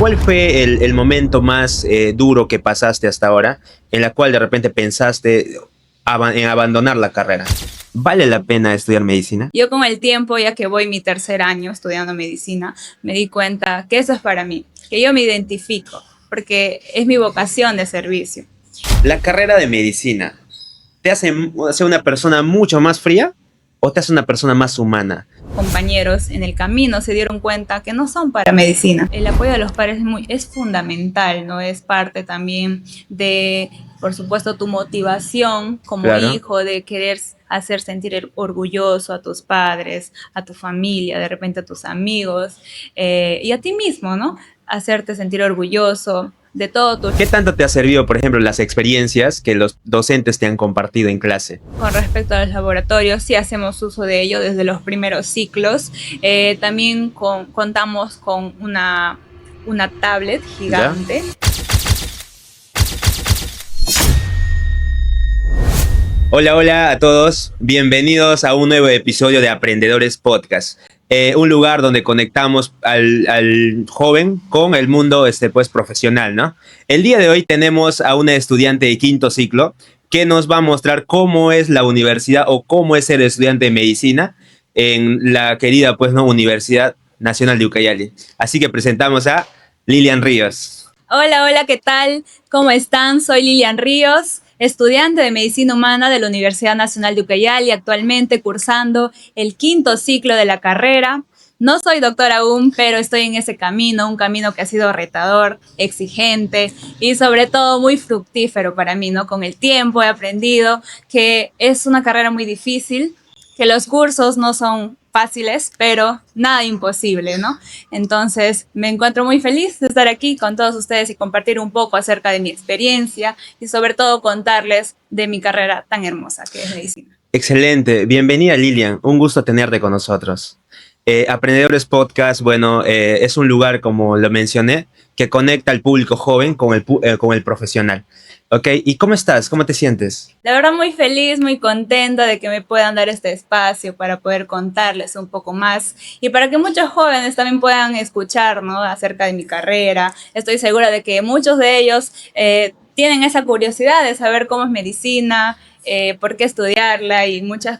¿cuál fue el momento más duro que pasaste hasta ahora, en la cual de repente pensaste en abandonar la carrera? ¿Vale la pena estudiar medicina? Yo con el tiempo, ya que voy mi tercer año estudiando medicina, me di cuenta que eso es para mí, que yo me identifico, porque es mi vocación de servicio. ¿La carrera de medicina te hace ser una persona mucho más fría o te hace una persona más humana? Compañeros en el camino se dieron cuenta que no son para medicina. El apoyo de los padres es fundamental, ¿no? Es parte también de, por supuesto, tu motivación como Claro. hijo de querer hacer sentir orgulloso a tus padres, a tu familia, de repente a tus amigos y a ti mismo, ¿no? Hacerte sentir orgulloso de todo tu... ¿Qué tanto te ha servido, por ejemplo, las experiencias que los docentes te han compartido en clase? Con respecto a los laboratorios, sí hacemos uso de ello desde los primeros ciclos. También contamos con una tablet gigante. ¿Ya? Hola, hola a todos. Bienvenidos a un nuevo episodio de Aprendedores Podcast. Un lugar donde conectamos al joven con el mundo pues, profesional, ¿no? El día de hoy tenemos a una estudiante de quinto ciclo que nos va a mostrar cómo es la universidad o cómo es ser estudiante de medicina en la querida, pues, ¿no? Universidad Nacional de Ucayali. Así que presentamos a Lilian Ríos. Hola, hola, ¿qué tal? ¿Cómo están? Soy Lilian Ríos, estudiante de Medicina Humana de la Universidad Nacional de Ucayali, actualmente cursando el quinto ciclo de la carrera. No soy doctora aún, pero estoy en ese camino, un camino que ha sido retador, exigente y sobre todo muy fructífero para mí, ¿no? Con el tiempo he aprendido que es una carrera muy difícil, que los cursos no son fáciles, pero nada imposible, ¿no? Entonces, me encuentro muy feliz de estar aquí con todos ustedes y compartir un poco acerca de mi experiencia y sobre todo contarles de mi carrera tan hermosa que es medicina. Excelente. Bienvenida, Lilian. Un gusto tenerte con nosotros. Aprendedores Podcast, bueno, es un lugar, como lo mencioné, que conecta al público joven con el profesional. ¿Ok? ¿Y cómo estás? ¿Cómo te sientes? La verdad muy feliz, muy contenta de que me puedan dar este espacio para poder contarles un poco más y para que muchos jóvenes también puedan escuchar, ¿no? Acerca de mi carrera. Estoy segura de que muchos de ellos tienen esa curiosidad de saber cómo es medicina, por qué estudiarla y muchas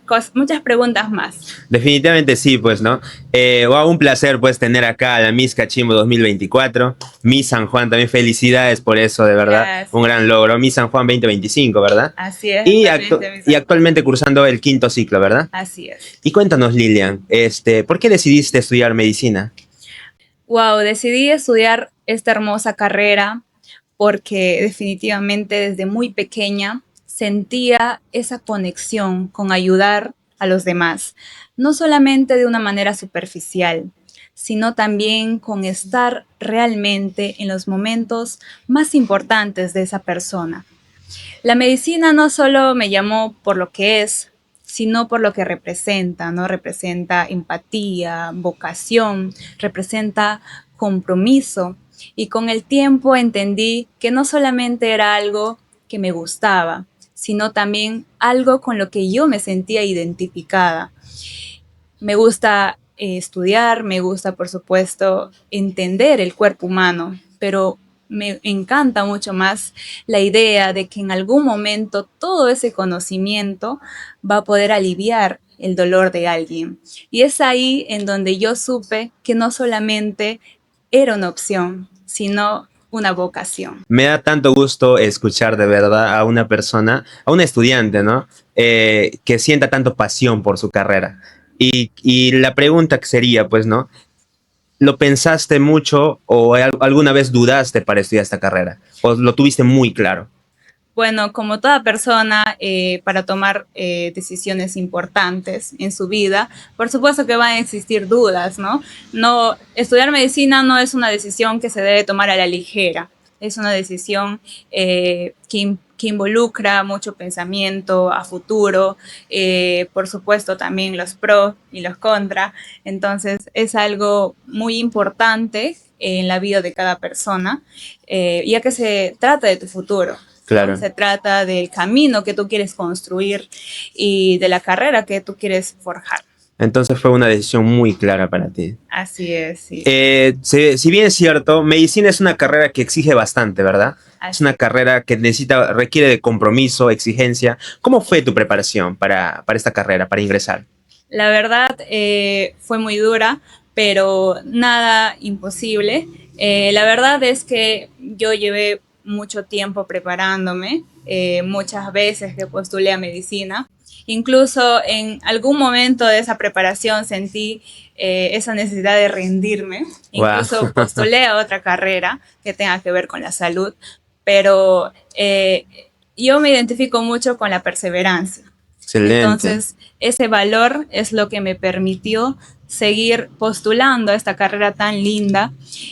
preguntas más. Definitivamente sí, pues, ¿no? Un placer, pues, tener acá a la Miss Cachimbo 2024. Miss San Juan, también felicidades por eso, de verdad. Gracias. Un gran logro. Miss San Juan 2025, ¿verdad? Así es. Y actualmente cursando el quinto ciclo, ¿verdad? Así es. Y cuéntanos, Lilian, ¿por qué decidiste estudiar medicina? Wow, decidí estudiar esta hermosa carrera porque definitivamente desde muy pequeña sentía esa conexión con ayudar a los demás, no solamente de una manera superficial, sino también con estar realmente en los momentos más importantes de esa persona. La medicina no solo me llamó por lo que es, sino por lo que representa, ¿no? Representa empatía, vocación, representa compromiso. Y con el tiempo entendí que no solamente era algo que me gustaba, sino también algo con lo que yo me sentía identificada. Me gusta estudiar, me gusta, por supuesto, entender el cuerpo humano, pero me encanta mucho más la idea de que en algún momento todo ese conocimiento va a poder aliviar el dolor de alguien. Y es ahí en donde yo supe que no solamente era una opción, sino una vocación. Me da tanto gusto escuchar de verdad a una persona, a un estudiante, ¿no? Que sienta tanto pasión por su carrera. Y la pregunta que sería, pues, ¿no? ¿Lo pensaste mucho o alguna vez dudaste para estudiar esta carrera? ¿O lo tuviste muy claro? Bueno, como toda persona, para tomar decisiones importantes en su vida, por supuesto que van a existir dudas, ¿no? No, estudiar medicina no es una decisión que se debe tomar a la ligera. Es una decisión que involucra mucho pensamiento a futuro, por supuesto también los pros y los contras. Entonces es algo muy importante en la vida de cada persona, ya que se trata de tu futuro. Claro. Se trata del camino que tú quieres construir y de la carrera que tú quieres forjar. Entonces fue una decisión muy clara para ti. Así es, sí. Si bien es cierto, medicina es una carrera que exige bastante, ¿verdad? Es Así una es. carrera que requiere de compromiso, exigencia. ¿Cómo fue tu preparación para esta carrera, para ingresar? La verdad fue muy dura, pero nada imposible. La verdad es que yo llevé mucho tiempo preparándome, muchas veces que postulé a medicina. Incluso en algún momento de esa preparación sentí esa necesidad de rendirme. Wow. Incluso postulé a otra carrera que tenga que ver con la salud, pero yo me identifico mucho con la perseverancia. Excelente. Entonces, ese valor es lo que me permitió seguir postulando a esta carrera tan linda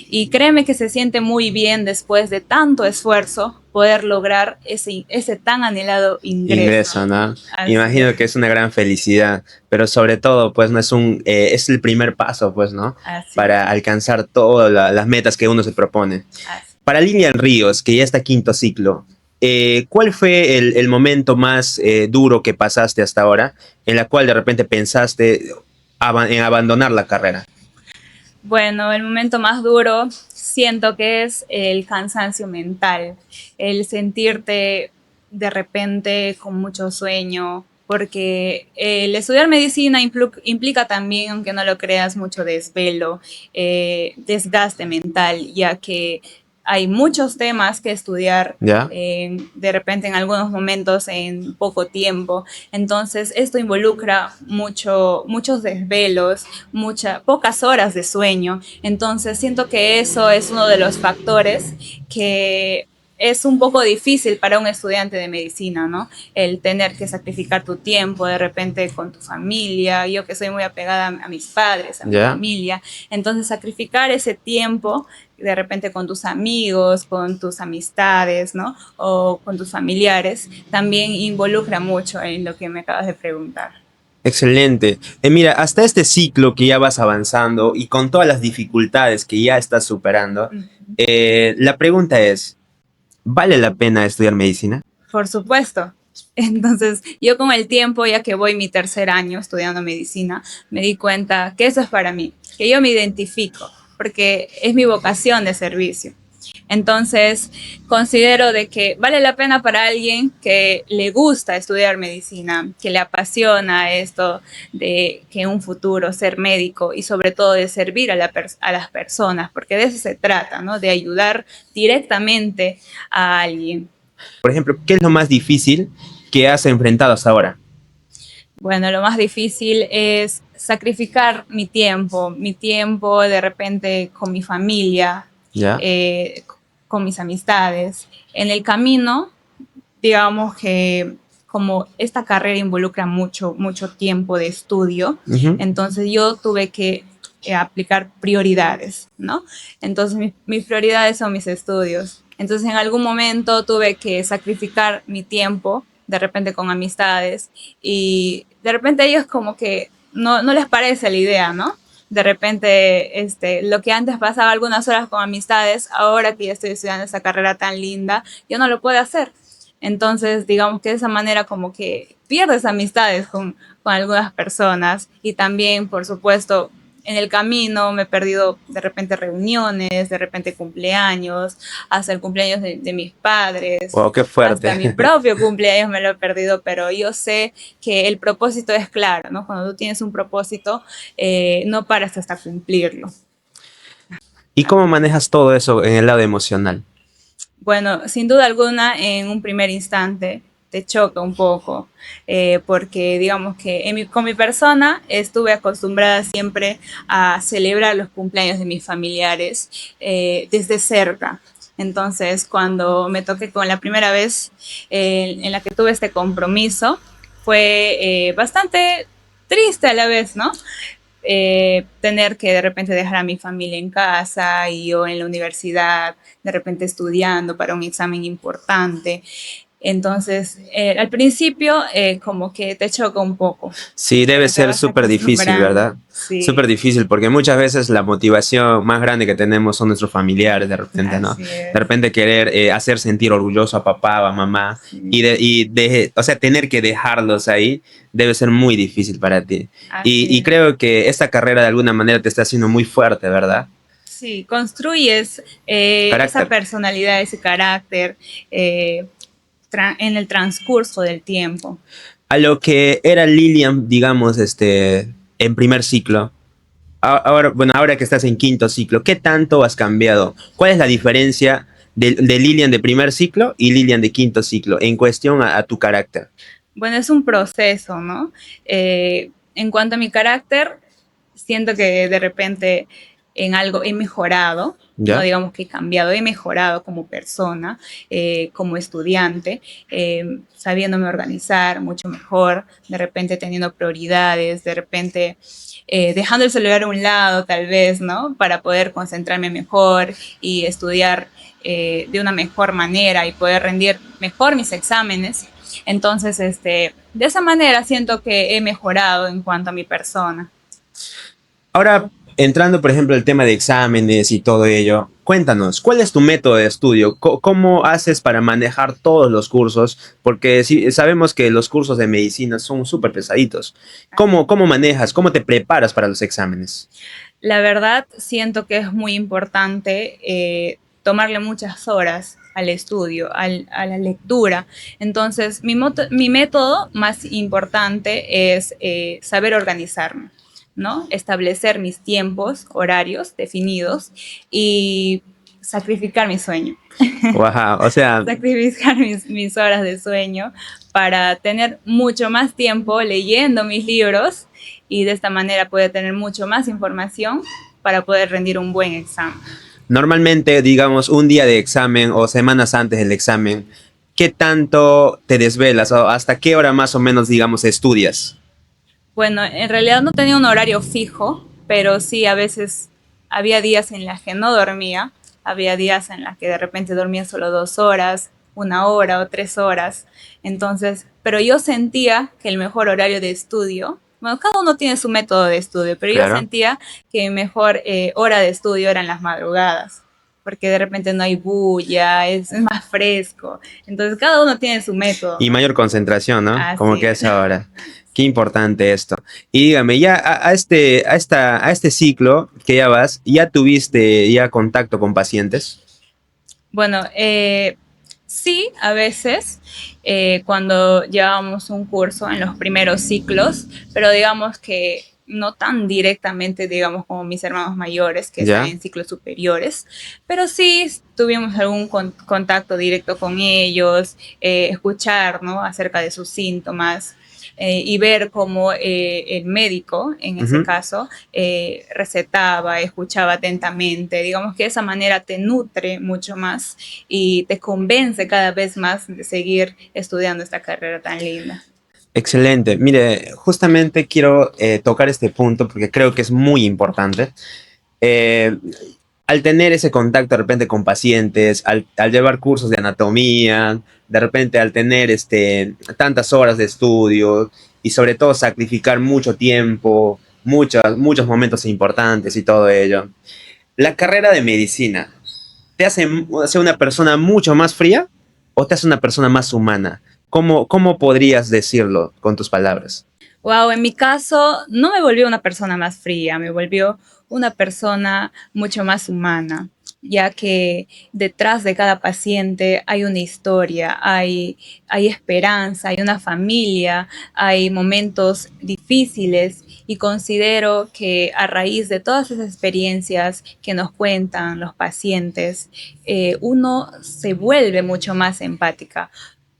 y créeme que se siente muy bien después de tanto esfuerzo poder lograr ese tan anhelado ingreso. Ingreso, ¿no? Así Imagino es, que es una gran felicidad, pero sobre todo, pues, no es es el primer paso, pues, ¿no? así es, Para alcanzar todas las metas que uno se propone. así. Para Lilian Ríos, que ya está quinto ciclo, ¿cuál fue el momento más duro que pasaste hasta ahora, en la cual de repente pensaste en abandonar la carrera? Bueno, el momento más duro siento que es el cansancio mental, el sentirte de repente con mucho sueño, porque el estudiar medicina implica también, aunque no lo creas, mucho desvelo, desgaste mental, ya que hay muchos temas que estudiar ¿Ya? de repente en algunos momentos en poco tiempo. Entonces, esto involucra muchos desvelos, pocas horas de sueño. Entonces, siento que eso es uno de los factores que es un poco difícil para un estudiante de medicina, ¿no? El tener que sacrificar tu tiempo de repente con tu familia, yo que soy muy apegada a mis padres, a mi ¿Ya? familia, entonces sacrificar ese tiempo de repente con tus amigos, con tus amistades, ¿no? O con tus familiares, también involucra mucho en lo que me acabas de preguntar. Excelente. Mira, hasta este ciclo que ya vas avanzando y con todas las dificultades que ya estás superando, la pregunta es, ¿vale la pena estudiar medicina? Por supuesto. Entonces, yo con el tiempo, ya que voy mi tercer año estudiando medicina, me di cuenta que eso es para mí, que yo me identifico, porque es mi vocación de servicio. Entonces, considero de que vale la pena para alguien que le gusta estudiar medicina, que le apasiona esto de que en un futuro ser médico y sobre todo de servir a las personas, porque de eso se trata, ¿no? De ayudar directamente a alguien. Por ejemplo, ¿qué es lo más difícil que has enfrentado hasta ahora? Bueno, lo más difícil es sacrificar mi tiempo de repente con mi familia, ¿Ya? eh, con mis amistades. En el camino, digamos que como esta carrera involucra mucho tiempo de estudio, Ujú. entonces yo tuve que aplicar prioridades, ¿no? Entonces mis prioridades son mis estudios. Entonces en algún momento tuve que sacrificar mi tiempo, de repente con amistades, y de repente ellos como que no les parece la idea, ¿no? De repente, lo que antes pasaba algunas horas con amistades, ahora que ya estoy estudiando esa carrera tan linda, yo no lo puedo hacer. Entonces, digamos que de esa manera como que pierdes amistades con algunas personas y también, por supuesto, en el camino me he perdido de repente reuniones, de repente cumpleaños, hasta el cumpleaños de mis padres, Wow, qué hasta fuerte. mi propio cumpleaños me lo he perdido, pero yo sé que el propósito es claro, ¿no? Cuando tú tienes un propósito, no paras hasta cumplirlo. ¿Y cómo manejas todo eso en el lado emocional? Bueno, sin duda alguna, en un primer instante te choca un poco, porque digamos que con mi persona estuve acostumbrada siempre a celebrar los cumpleaños de mis familiares desde cerca. Entonces, cuando me toqué con la primera vez en la que tuve este compromiso, fue bastante triste a la vez, ¿no? Tener que de repente dejar a mi familia en casa y yo en la universidad, de repente estudiando para un examen importante. Entonces, al principio como que te choca un poco, Sí, debe pero te ser vas súper difícil, acostumbrando. ¿verdad? Súper Sí, difícil, porque muchas veces la motivación más grande que tenemos son nuestros familiares, de repente, ¿no? así De es. repente querer hacer sentir orgulloso a papá o a mamá Sí, o sea, tener que dejarlos ahí debe ser muy difícil para ti. así Y es. creo que esta carrera de alguna manera te está haciendo muy fuerte, ¿verdad? Sí, construyes esa Carácter. personalidad, ese carácter eh, en el transcurso del tiempo. A lo que era Lilian, digamos, en primer ciclo. Ahora, bueno, ahora que estás en quinto ciclo, ¿qué tanto has cambiado? ¿Cuál es la diferencia de Lilian de primer ciclo y Lilian de quinto ciclo en cuestión a tu carácter? Bueno, es un proceso, ¿no? En cuanto a mi carácter, siento que de repente en algo he mejorado, no ¿Ya? digamos que he cambiado, he mejorado como persona, como estudiante, sabiéndome organizar mucho mejor, de repente teniendo prioridades, de repente dejando el celular a un lado tal vez, ¿no? Para poder concentrarme mejor y estudiar de una mejor manera y poder rendir mejor mis exámenes. Entonces, de esa manera siento que he mejorado en cuanto a mi persona. Ahora, entrando, por ejemplo, el tema de exámenes y todo ello, cuéntanos, ¿cuál es tu método de estudio? ¿Cómo haces para manejar todos los cursos? Porque sí, sabemos que los cursos de medicina son súper pesaditos. ¿Cómo manejas? ¿Cómo te preparas para los exámenes? La verdad, siento que es muy importante tomarle muchas horas al estudio, a la lectura. Entonces, mi método más importante es saber organizarme, ¿no? Establecer mis tiempos, horarios definidos y sacrificar mi sueño. Wow, o sea, Sacrificar mis horas de sueño para tener mucho más tiempo leyendo mis libros y de esta manera poder tener mucho más información para poder rendir un buen examen. normalmente, digamos, un día de examen o semanas antes del examen, ¿qué tanto te desvelas o hasta qué hora más o menos, digamos, estudias? Bueno, en realidad no tenía un horario fijo, pero sí a veces había días en los que no dormía, había días en los que de repente dormía solo 2 horas, 1 hora o 3 horas. Entonces, pero yo sentía que el mejor horario de estudio, bueno, cada uno tiene su método de estudio, pero yo Claro. sentía que mi mejor hora de estudio eran las madrugadas, porque de repente no hay bulla, es más fresco. Entonces, cada uno tiene su método. Y mayor concentración, ¿no? Como Así que es. es ahora. Qué importante esto. Y dígame, ya a este ciclo que ya vas, ¿ya tuviste ya contacto con pacientes? Bueno, sí, a veces cuando llevábamos un curso en los primeros ciclos, pero digamos que no tan directamente, digamos, como mis hermanos mayores que están ¿Ya? en ciclos superiores, pero sí tuvimos algún contacto directo con ellos, escuchar, ¿no? Acerca de sus síntomas. Y ver cómo el médico, en ese Ujú. caso, recetaba, escuchaba atentamente. Digamos que de esa manera te nutre mucho más y te convence cada vez más de seguir estudiando esta carrera tan linda. Excelente. Mire, justamente quiero tocar este punto porque creo que es muy importante. Eh, Al tener ese contacto de repente con pacientes, al llevar cursos de anatomía, de repente al tener tantas horas de estudio y sobre todo sacrificar mucho tiempo, muchos momentos importantes y todo ello. La carrera de medicina, ¿te hace ser una persona mucho más fría o te hace una persona más humana? ¿Cómo podrías decirlo con tus palabras? Wow, en mi caso no me volvió una persona más fría, me volvió una persona mucho más humana, ya que detrás de cada paciente hay una historia, hay esperanza, hay una familia, hay momentos difíciles y considero que a raíz de todas esas experiencias que nos cuentan los pacientes, uno se vuelve mucho más empática,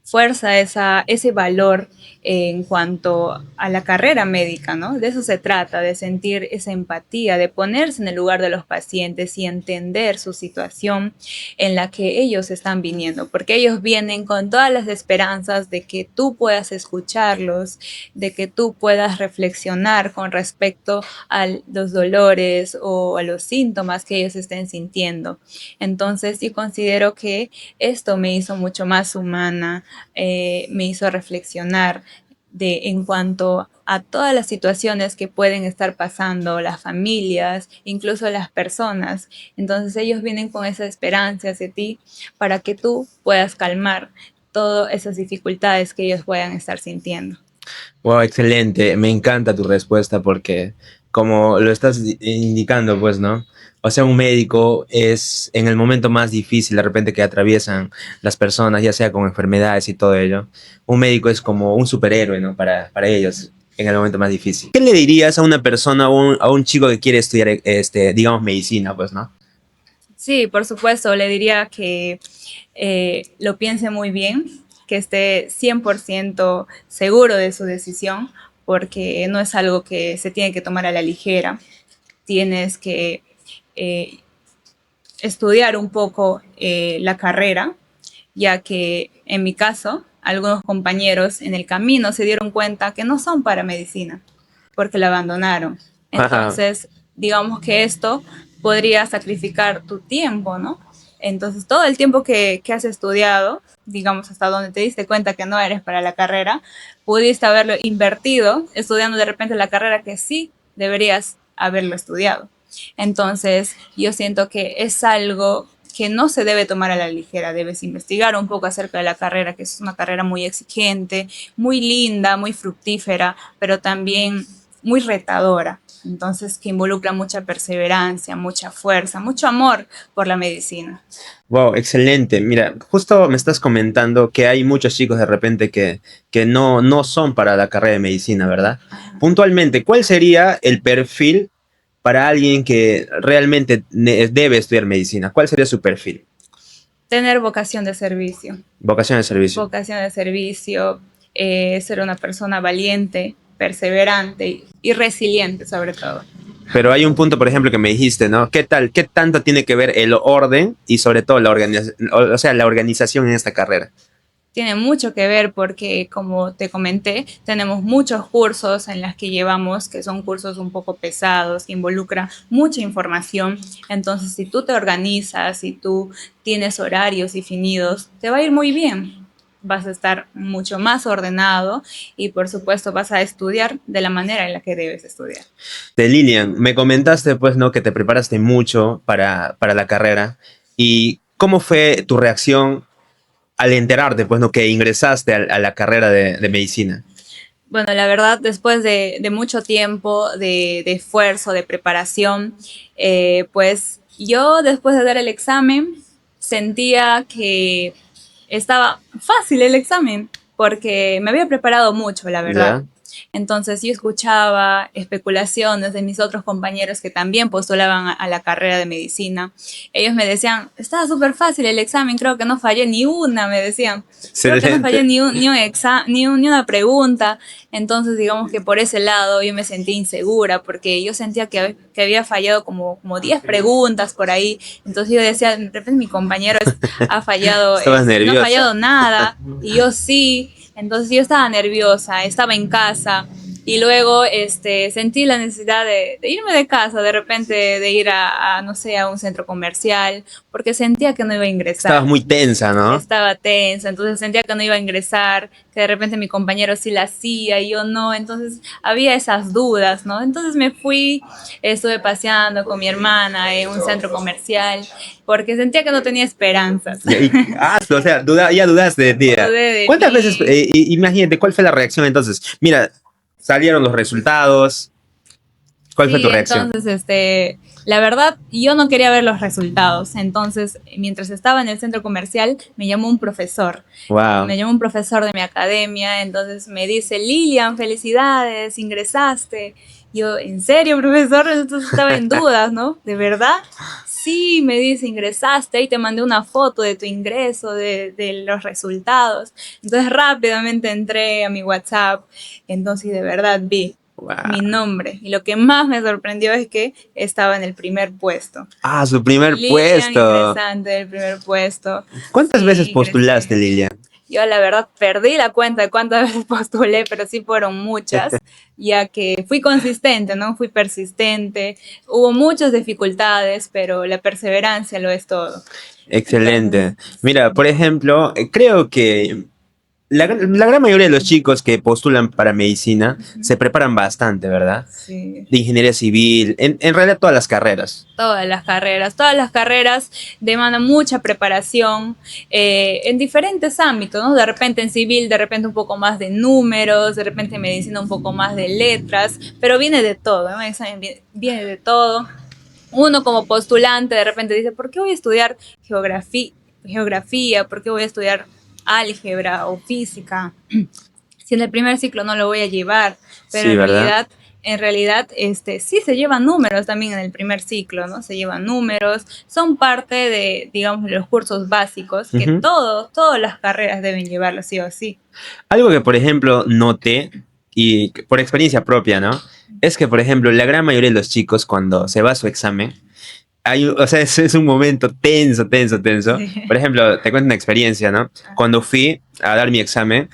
fuerza ese valor en cuanto a la carrera médica, ¿no? De eso se trata, de sentir esa empatía, de ponerse en el lugar de los pacientes y entender su situación en la que ellos están viniendo, porque ellos vienen con todas las esperanzas de que tú puedas escucharlos, de que tú puedas reflexionar con respecto a los dolores o a los síntomas que ellos estén sintiendo. Entonces, yo considero que esto me hizo mucho más humana, me hizo reflexionar en cuanto a todas las situaciones que pueden estar pasando las familias, incluso las personas. Entonces ellos vienen con esa esperanza hacia ti para que tú puedas calmar todas esas dificultades que ellos puedan estar sintiendo. Wow, excelente. Me encanta tu respuesta porque como lo estás indicando, pues, ¿no? O sea, un médico es en el momento más difícil de repente que atraviesan las personas, ya sea con enfermedades y todo ello. Un médico es como un superhéroe, ¿no? Para ellos en el momento más difícil. ¿Qué le dirías a una persona, a un chico que quiere estudiar, digamos, medicina, pues, ¿no? Sí, por supuesto, le diría que lo piense muy bien, que esté 100% seguro de su decisión, porque no es algo que se tiene que tomar a la ligera. Tienes que eh, estudiar un poco la carrera, ya que en mi caso, algunos compañeros en el camino se dieron cuenta que no son para medicina, porque la abandonaron. Entonces, digamos que esto podría sacrificar tu tiempo, ¿no? Entonces, todo el tiempo que has estudiado, digamos hasta donde te diste cuenta que no eres para la carrera, pudiste haberlo invertido estudiando de repente la carrera que sí deberías haberlo estudiado. Entonces, yo siento que es algo que no se debe tomar a la ligera, debes investigar un poco acerca de la carrera, que es una carrera muy exigente, muy linda, muy fructífera, pero también muy retadora. Entonces, que involucra mucha perseverancia, mucha fuerza, mucho amor por la medicina. Wow, excelente. Mira, justo me estás comentando que hay muchos chicos de repente que no son para la carrera de medicina, ¿verdad? Puntualmente, ¿cuál sería el perfil para alguien que realmente debe estudiar medicina? ¿Cuál sería su perfil? Tener vocación de servicio. Vocación de servicio. Vocación de servicio, ser una persona valiente, perseverante y resiliente sobre todo. Pero hay un punto, por ejemplo, que me dijiste, ¿no? ¿Qué tanto tiene que ver el orden y sobre todo la organización, o sea, la organización en esta carrera? Tiene mucho que ver porque, como te comenté, tenemos muchos cursos en los que llevamos, que son cursos un poco pesados, que involucran mucha información. Entonces, si tú te organizas, si tú tienes horarios definidos, te va a ir muy bien. Vas a estar mucho más ordenado y, por supuesto, vas a estudiar de la manera en la que debes estudiar. De Lilian, me comentaste, pues, ¿no? Que te preparaste mucho para la carrera. ¿Y cómo fue tu reacción al enterarte, pues, ¿no? Que ingresaste a la carrera de medicina? Bueno, la verdad, después de mucho tiempo de esfuerzo, de preparación, pues yo después de dar el examen sentía que estaba fácil el examen porque me había preparado mucho, la verdad. ¿Ya? Entonces yo escuchaba especulaciones de mis otros compañeros que también postulaban a la carrera de medicina. Ellos me decían, estaba súper fácil el examen, creo que no fallé ni una, me decían. Creo que no fallé ni una pregunta. Entonces digamos que por ese lado yo me sentí insegura porque yo sentía que había fallado como 10 preguntas por ahí. Entonces yo decía, de repente mi compañero ha fallado, no ha fallado nada y yo sí. Entonces yo estaba nerviosa, estaba en casa y luego sentí la necesidad de irme de casa, de repente de ir no sé, a un centro comercial, porque sentía que no iba a ingresar. Estabas muy tensa, ¿no? Estaba tensa, entonces sentía que no iba a ingresar, que de repente mi compañero sí la hacía y yo no, entonces había esas dudas, ¿no? Entonces me fui, estuve paseando con mi hermana en un centro comercial, porque sentía que no tenía esperanzas. O sea, ya dudaste de ti. ¿Cuántas veces, imagínate, cuál fue la reacción entonces? Mira, salieron los resultados. ¿Cuál fue tu reacción? Entonces, la verdad, yo no quería ver los resultados. Entonces, mientras estaba en el centro comercial, me llamó un profesor. Wow. Me llamó un profesor de mi academia. Entonces me dice, Lilian, felicidades, ingresaste. Yo, ¿en serio, profesor? Entonces estaba en dudas, ¿no? ¿De verdad? Sí, me dice, ingresaste y te mandé una foto de tu ingreso, de los resultados. Entonces rápidamente entré a mi WhatsApp. Entonces de verdad vi mi nombre. Y lo que más me sorprendió es que estaba en el primer puesto. Ah, su primer Lilian, puesto. Ingresante del primer puesto. ¿Cuántas veces postulaste, Lilian? Yo la verdad perdí la cuenta de cuántas veces postulé, pero sí fueron muchas, ya que fui consistente, ¿no? Fui persistente. Hubo muchas dificultades, pero la perseverancia lo es todo. Excelente. Entonces, mira, por ejemplo, creo que la gran mayoría de los chicos que postulan para medicina se preparan bastante, ¿verdad? Sí. De ingeniería civil, en realidad todas las carreras. Todas las carreras demandan mucha preparación en diferentes ámbitos, ¿no? De repente en civil, de repente un poco más de números, de repente en medicina un poco más de letras, pero viene de todo, ¿no? Viene de todo. Uno como postulante de repente dice, ¿por qué voy a estudiar geografía? ¿Por qué voy a estudiar álgebra o física? Si en el primer ciclo no lo voy a llevar, pero Sí, ¿verdad? en realidad, sí se llevan números también en el primer ciclo, ¿no? Se llevan números, son parte de, digamos, los cursos básicos que Ujú. todas las carreras deben llevarlo sí o sí. Algo que, por ejemplo, noté, y por experiencia propia, ¿no? Es que, por ejemplo, la gran mayoría de los chicos cuando se va a su examen, o sea, es un momento tenso, tenso, tenso. Sí. Por ejemplo, te cuento una experiencia, ¿no? Cuando fui a dar mi examen,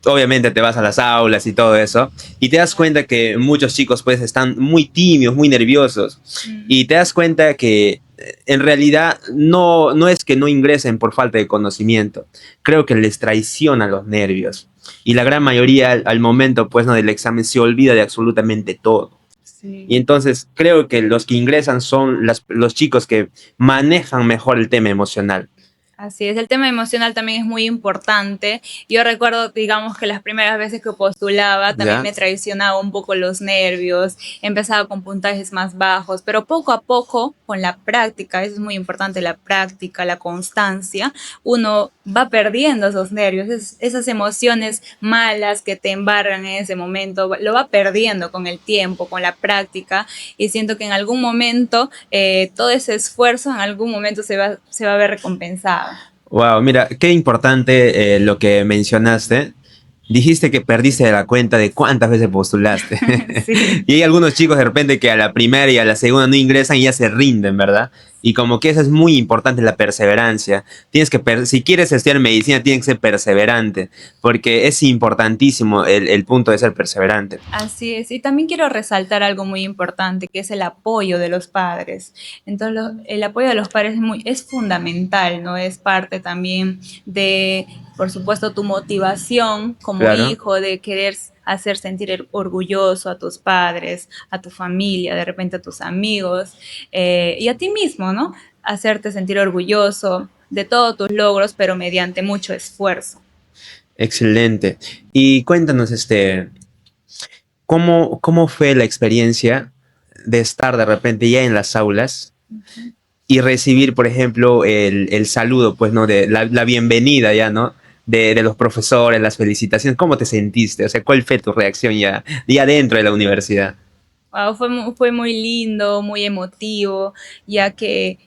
obviamente te vas a las aulas y todo eso, y te das cuenta que muchos chicos pues están muy tímidos, muy nerviosos, y te das cuenta que en realidad no es que no ingresen por falta de conocimiento, creo que les traiciona los nervios, y la gran mayoría al momento pues no del examen se olvida de absolutamente todo. Sí. Y entonces creo que los que ingresan son los chicos que manejan mejor el tema emocional. Así es, el tema emocional también es muy importante. Yo recuerdo, digamos, que las primeras veces que postulaba también ¿Ya? me traicionaba un poco los nervios, empezaba con puntajes más bajos, pero poco a poco, con la práctica, eso es muy importante, la práctica, la constancia, uno va perdiendo esos nervios, esas emociones malas que te embargan en ese momento, lo va perdiendo con el tiempo, con la práctica, y siento que en algún momento todo ese esfuerzo en algún momento se va a ver recompensado. Wow, mira, qué importante lo que mencionaste. Dijiste que perdiste la cuenta de cuántas veces postulaste. Sí. Y hay algunos chicos de repente que a la primera y a la segunda no ingresan y ya se rinden, ¿verdad? Y como que eso es muy importante, la perseverancia. Tienes que, si quieres estudiar medicina, tienes que ser perseverante, porque es importantísimo el punto de ser perseverante. Así es, y también quiero resaltar algo muy importante, que es el apoyo de los padres. Entonces, el apoyo de los padres es fundamental, ¿no? Es parte también de, por supuesto, tu motivación como Claro. hijo de querer hacer sentir orgulloso a tus padres, a tu familia, de repente a tus amigos y a ti mismo, ¿no? Hacerte sentir orgulloso de todos tus logros, pero mediante mucho esfuerzo. Excelente. Y cuéntanos, ¿cómo fue la experiencia de estar de repente ya en las aulas y recibir, por ejemplo, el saludo, pues, ¿no? De la bienvenida ya, ¿no? De los profesores, las felicitaciones. ¿Cómo te sentiste? O sea, ¿cuál fue tu reacción ya dentro de la universidad? Wow, fue muy lindo, muy emotivo, ya que,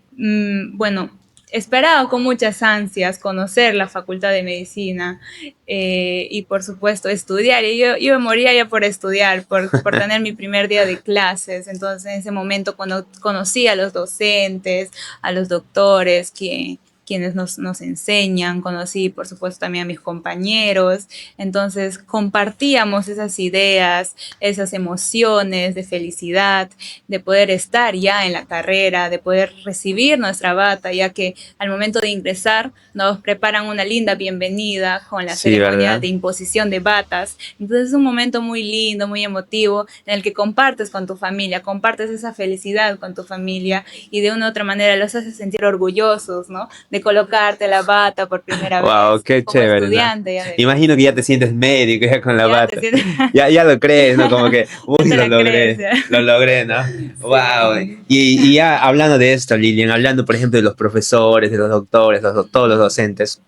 bueno, esperaba con muchas ansias conocer la Facultad de Medicina y por supuesto estudiar. Y yo me moría ya por estudiar, por tener mi primer día de clases. Entonces en ese momento cuando conocí a los docentes, a los doctores, quienes nos enseñan, conocí por supuesto también a mis compañeros, entonces compartíamos esas ideas, esas emociones de felicidad, de poder estar ya en la carrera, de poder recibir nuestra bata, ya que al momento de ingresar nos preparan una linda bienvenida con la Sí, ceremonia ¿verdad? de imposición de batas, entonces es un momento muy lindo, muy emotivo, en el que compartes con tu familia, compartes esa felicidad con tu familia y de una u otra manera los haces sentir orgullosos, ¿no? De colocarte la bata por primera Wow, vez qué como chévere, ¿no? estudiante ya de Imagino que ya te sientes médico ya con la ya te bata. sientes, Ya lo crees, ¿no? Como que, ya uy, te la crees, ya. lo logré, ¿no? Wow. Sí. Y ya hablando de esto, Lilian, hablando, por ejemplo, de los profesores, de los doctores, todos los docentes,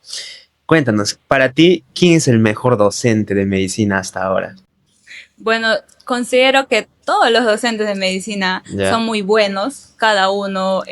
cuéntanos, para ti, ¿quién es el mejor docente de medicina hasta ahora? Bueno, considero que todos los docentes de medicina Ya. son muy buenos, cada uno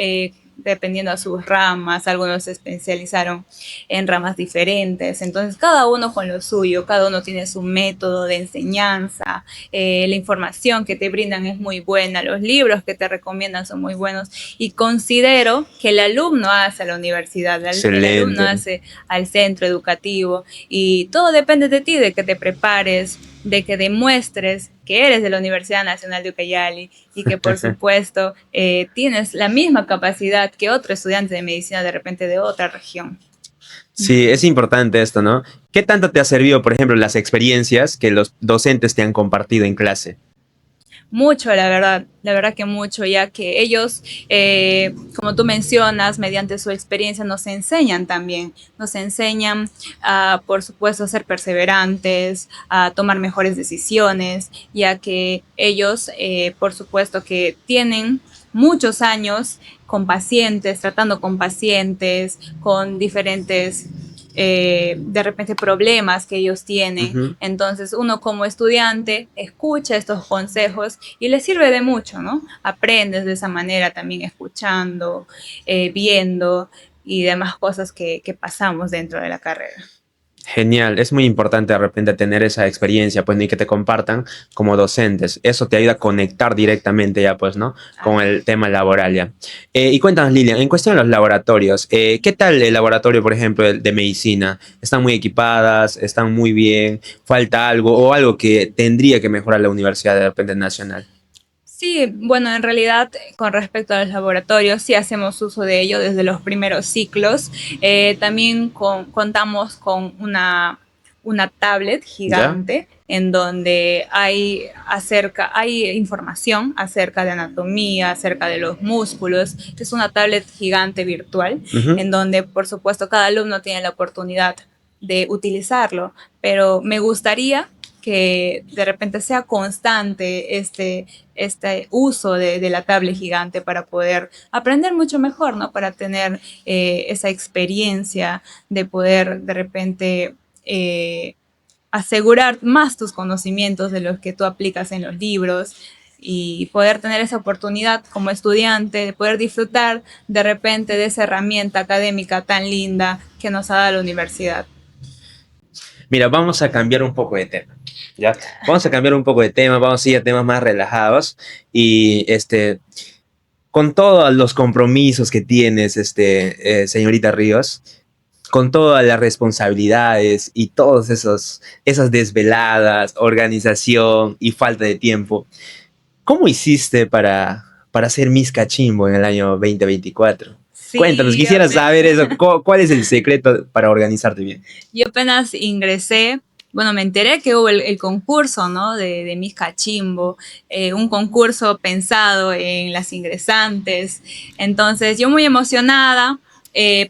dependiendo a sus ramas, algunos se especializaron en ramas diferentes, entonces cada uno con lo suyo, cada uno tiene su método de enseñanza, la información que te brindan es muy buena, los libros que te recomiendan son muy buenos y considero que el alumno hace a la universidad, el alumno Excelente. hace al centro educativo y todo depende de ti, de que te prepares, de que demuestres que eres de la Universidad Nacional de Ucayali y que por supuesto tienes la misma capacidad que otro estudiante de medicina de repente de otra región. Sí, es importante esto, ¿no? ¿Qué tanto te ha servido, por ejemplo, las experiencias que los docentes te han compartido en clase? Mucho, la verdad que mucho, ya que ellos, como tú mencionas, mediante su experiencia nos enseñan también, nos enseñan a, por supuesto, a ser perseverantes, a tomar mejores decisiones, ya que ellos, por supuesto, que tienen muchos años con pacientes, tratando con pacientes, con diferentes de repente problemas que ellos tienen. Ujú. Entonces uno como estudiante escucha estos consejos y le sirve de mucho, ¿no? Aprendes de esa manera también escuchando, viendo y demás cosas que pasamos dentro de la carrera. Genial, es muy importante de repente tener esa experiencia, pues, ni que te compartan como docentes. Eso te ayuda a conectar directamente ya, pues, ¿no? Con el tema laboral ya. Y cuéntanos, Lilian, en cuestión de los laboratorios, ¿qué tal el laboratorio, por ejemplo, de medicina? ¿Están muy equipadas? ¿Están muy bien? ¿Falta algo o algo que tendría que mejorar la Universidad de repente Nacional? Sí, bueno, en realidad con respecto a los laboratorios, sí hacemos uso de ello desde los primeros ciclos. También contamos con una tablet ¿Ya? gigante en donde hay información acerca de anatomía, acerca de los músculos. Es una tablet gigante virtual Ujú. en donde, por supuesto, cada alumno tiene la oportunidad de utilizarlo, pero me gustaría que de repente sea constante este uso de la tablet gigante para poder aprender mucho mejor, ¿no? Para tener esa experiencia de poder de repente asegurar más tus conocimientos de los que tú aplicas en los libros y poder tener esa oportunidad como estudiante de poder disfrutar de repente de esa herramienta académica tan linda que nos ha dado la universidad. Mira, vamos a cambiar un poco de tema, ¿ya? Vamos a cambiar un poco de tema, vamos a ir a temas más relajados y con todos los compromisos que tienes, señorita Ríos, con todas las responsabilidades y todas esas desveladas, organización y falta de tiempo, ¿cómo hiciste para ser Miss Cachimbo en el año 2024? Cuéntanos, Sí, quisiera saber eso. ¿Cuál es el secreto para organizarte bien? yo apenas ingresé, bueno, me enteré que hubo el concurso, ¿no? De Miss Cachimbo, un concurso pensado en las ingresantes. Entonces, yo muy emocionada.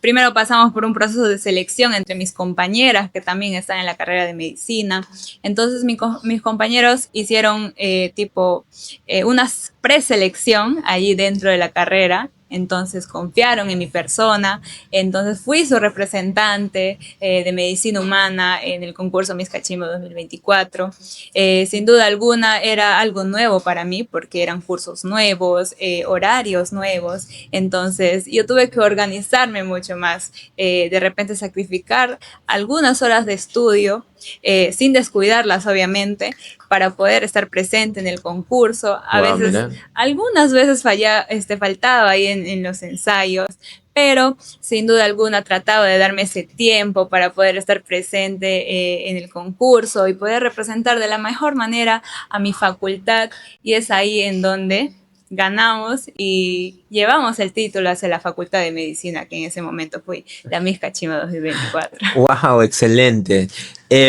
Primero pasamos por un proceso de selección entre mis compañeras que también están en la carrera de medicina. Entonces mis compañeros hicieron tipo una preselección allí dentro de la carrera. Entonces confiaron en mi persona, entonces fui su representante de medicina humana en el concurso Miss Cachimbo 2024. Sin duda alguna era algo nuevo para mí porque eran cursos nuevos, horarios nuevos, entonces yo tuve que organizarme mucho más, de repente sacrificar algunas horas de estudio, sin descuidarlas obviamente, para poder estar presente en el concurso. A Wow, veces, mira. algunas veces faltaba ahí en los ensayos, pero sin duda alguna trataba de darme ese tiempo para poder estar presente en el concurso y poder representar de la mejor manera a mi facultad, y es ahí en donde ganamos y llevamos el título hacia la Facultad de Medicina, que en ese momento fui la Miss Cachimbo 2024. Wow, excelente.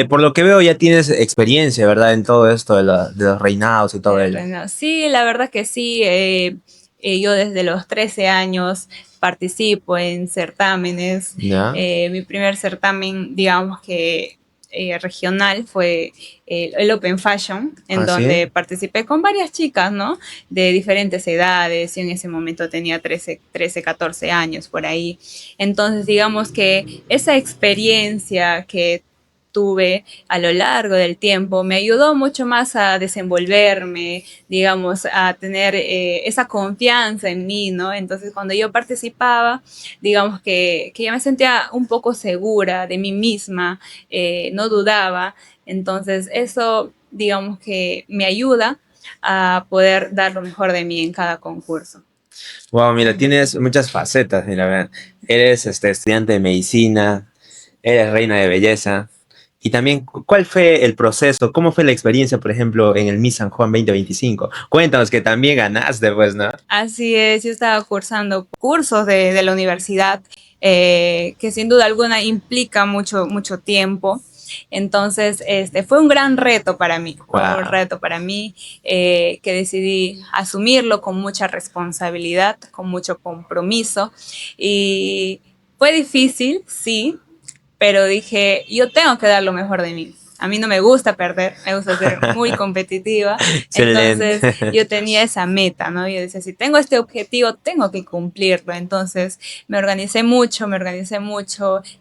Por lo que veo ya tienes experiencia, ¿verdad? En todo esto de los reinados y todo ello. Bueno, sí, la verdad que sí. Yo desde los 13 años participo en certámenes. ¿Ya? Mi primer certamen, digamos que regional, fue el Open Fashion, en ¿Ah, sí? donde participé con varias chicas, ¿no? De diferentes edades. Yo en ese momento tenía 14 años por ahí. Entonces, digamos que esa experiencia que tuve a lo largo del tiempo me ayudó mucho más a desenvolverme, digamos, a tener esa confianza en mí, ¿no? Entonces, cuando yo participaba, digamos que ya me sentía un poco segura de mí misma, no dudaba. Entonces, eso, digamos que me ayuda a poder dar lo mejor de mí en cada concurso. Wow, mira, tienes muchas facetas, mira, vean. Eres estudiante de medicina, eres reina de belleza. Y también, ¿cuál fue el proceso? ¿Cómo fue la experiencia, por ejemplo, en el Miss San Juan 2025? Cuéntanos que también ganaste, pues, ¿no? Así es, yo estaba cursando cursos de la universidad que sin duda alguna implica mucho, mucho tiempo. Entonces, fue un gran reto para mí, fue un reto para mí que decidí asumirlo con mucha responsabilidad, con mucho compromiso. Y fue difícil, sí, pero dije, yo tengo que dar lo mejor de mí. A mí no me gusta perder, me gusta ser muy competitiva. Entonces yo tenía esa meta, ¿no? Yo decía, si tengo este objetivo, tengo que cumplirlo. Entonces me organicé mucho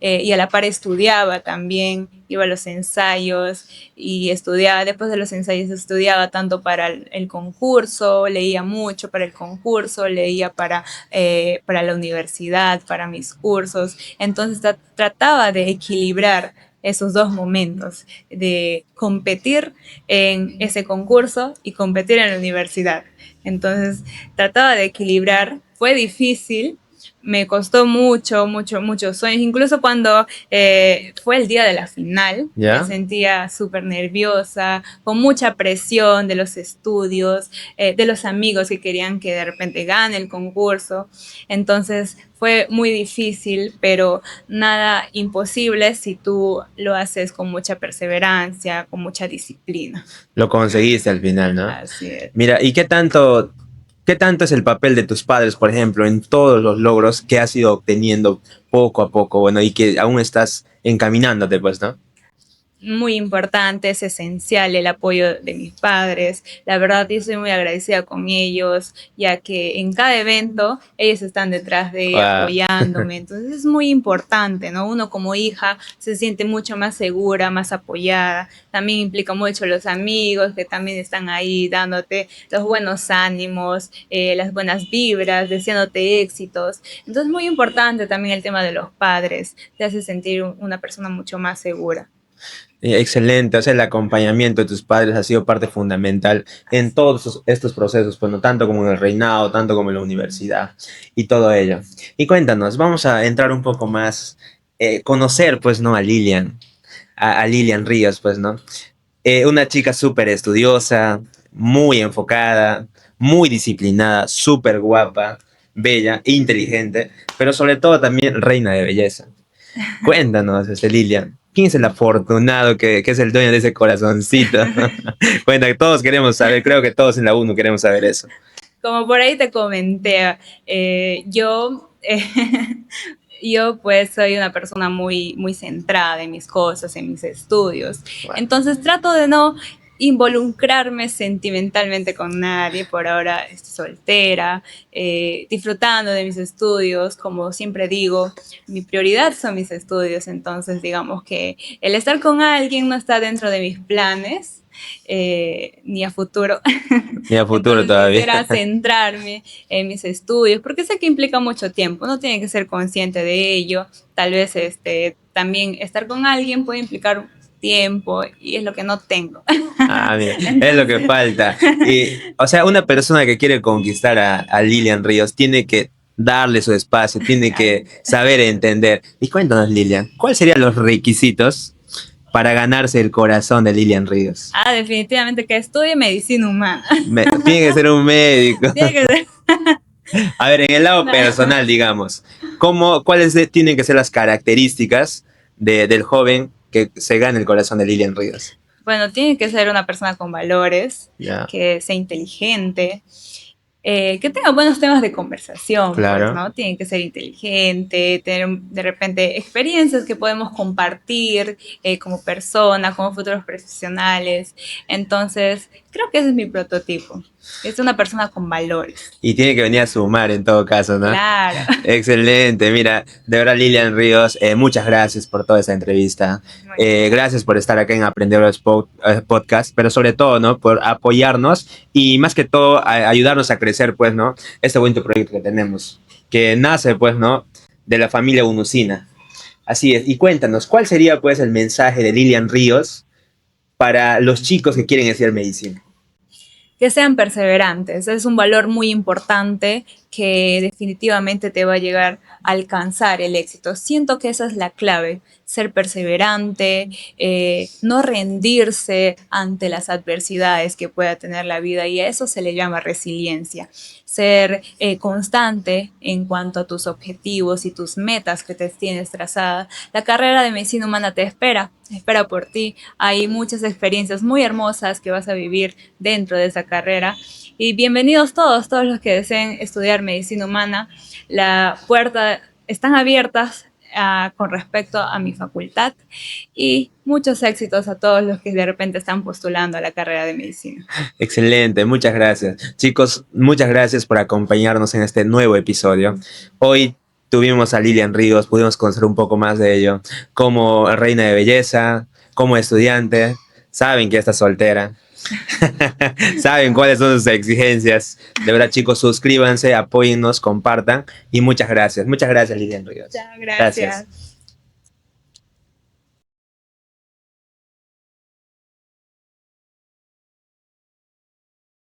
y a la par estudiaba también, iba a los ensayos y estudiaba, después de los ensayos estudiaba tanto para el concurso, leía mucho para el concurso, leía para la universidad, para mis cursos. Entonces trataba de equilibrar esos dos momentos de competir en ese concurso y competir en la universidad. Entonces trataba de equilibrar, fue difícil, me costó muchos sueños, incluso cuando fue el día de la final, me sentía súper nerviosa, con mucha presión de los estudios, de los amigos que querían que de repente gane el concurso. Entonces fue muy difícil, pero nada imposible si tú lo haces con mucha perseverancia, con mucha disciplina. Lo conseguiste al final, ¿no? Así es. Mira, ¿y qué tanto es el papel de tus padres, por ejemplo, en todos los logros que has ido obteniendo poco a poco, bueno, y que aún estás encaminándote, pues, ¿no? Muy importante, es esencial el apoyo de mis padres. La verdad, yo soy muy agradecida con ellos, ya que en cada evento ellos están detrás de apoyándome. Entonces es muy importante, ¿no? Uno como hija se siente mucho más segura, más apoyada. También implica mucho los amigos que también están ahí dándote los buenos ánimos, las buenas vibras, deseándote éxitos. Entonces es muy importante también el tema de los padres. Te hace sentir una persona mucho más segura. Excelente, o sea, el acompañamiento de tus padres ha sido parte fundamental en todos estos procesos, pues no tanto como en el reinado, tanto como en la universidad y todo ello. Y cuéntanos, vamos a entrar un poco más, conocer, pues, ¿no? A Lilian, a Lilian Ríos, pues, ¿no? Una chica súper estudiosa, muy enfocada, muy disciplinada, súper guapa, bella, inteligente, pero sobre todo también reina de belleza. Cuéntanos, Lilian. ¿Quién es el afortunado que es el dueño de ese corazoncito? Cuenta, todos queremos saber, creo que todos en la UNO queremos saber eso. Como por ahí te comenté, yo pues soy una persona muy, muy centrada en mis cosas, en mis estudios. Bueno. Entonces trato de no involucrarme sentimentalmente con nadie. Por ahora estoy soltera, disfrutando de mis estudios. Como siempre digo, mi prioridad son mis estudios. Entonces digamos que el estar con alguien no está dentro de mis planes. Ni a futuro. Ni a futuro. Entonces, todavía. Quisiera centrarme en mis estudios, porque sé que implica mucho tiempo, uno tiene que ser consciente de ello. Tal vez también estar con alguien puede implicar tiempo y es lo que no tengo. Ah, mira, es lo que falta. Y, o sea, una persona que quiere conquistar a Lilian Ríos tiene que darle su espacio, tiene que saber entender. Y cuéntanos, Lilian, ¿cuáles serían los requisitos para ganarse el corazón de Lilian Ríos? Ah, definitivamente que estudie medicina humana. Tiene que ser un médico. Tiene que ser. A ver, en el lado personal, digamos, ¿cuáles tienen que ser las características del joven que se gane el corazón de Lilian Ríos? Bueno, tiene que ser una persona con valores, que sea inteligente, que tenga buenos temas de conversación, claro. Pues, ¿no? Tiene que ser inteligente, tener de repente experiencias que podemos compartir como persona, como futuros profesionales. Entonces, creo que ese es mi prototipo. Es una persona con valores. Y tiene que venir a sumar en todo caso, ¿no? Claro. Excelente. Mira, de verdad, Lilian Ríos, muchas gracias por toda esta entrevista. Gracias por estar acá en Aprendedores Podcast, pero sobre todo, ¿no? Por apoyarnos y más que todo ayudarnos a crecer, pues, ¿no? Este bonito proyecto que tenemos, que nace, pues, ¿no? De la familia Unusina. Así es. Y cuéntanos, ¿cuál sería, pues, el mensaje de Lilian Ríos para los chicos que quieren estudiar medicina? Que sean perseverantes, es un valor muy importante que definitivamente te va a llegar a alcanzar el éxito. Siento que esa es la clave, ser perseverante, no rendirse ante las adversidades que pueda tener la vida, y a eso se le llama resiliencia. Ser constante en cuanto a tus objetivos y tus metas que te tienes trazadas. La carrera de medicina humana te espera por ti. Hay muchas experiencias muy hermosas que vas a vivir dentro de esa carrera. Y bienvenidos todos los que deseen estudiar medicina humana. La puerta están abiertas con respecto a mi facultad, y muchos éxitos a todos los que de repente están postulando a la carrera de medicina. Excelente, muchas gracias. Chicos, muchas gracias por acompañarnos en este nuevo episodio. Hoy tuvimos a Lilian Ríos, pudimos conocer un poco más de ello, como reina de belleza, como estudiante. Saben que está soltera. Saben cuáles son sus exigencias. De verdad, chicos, suscríbanse, apóyennos, compartan, y muchas gracias. Muchas gracias, Lilian Ríos. Muchas gracias.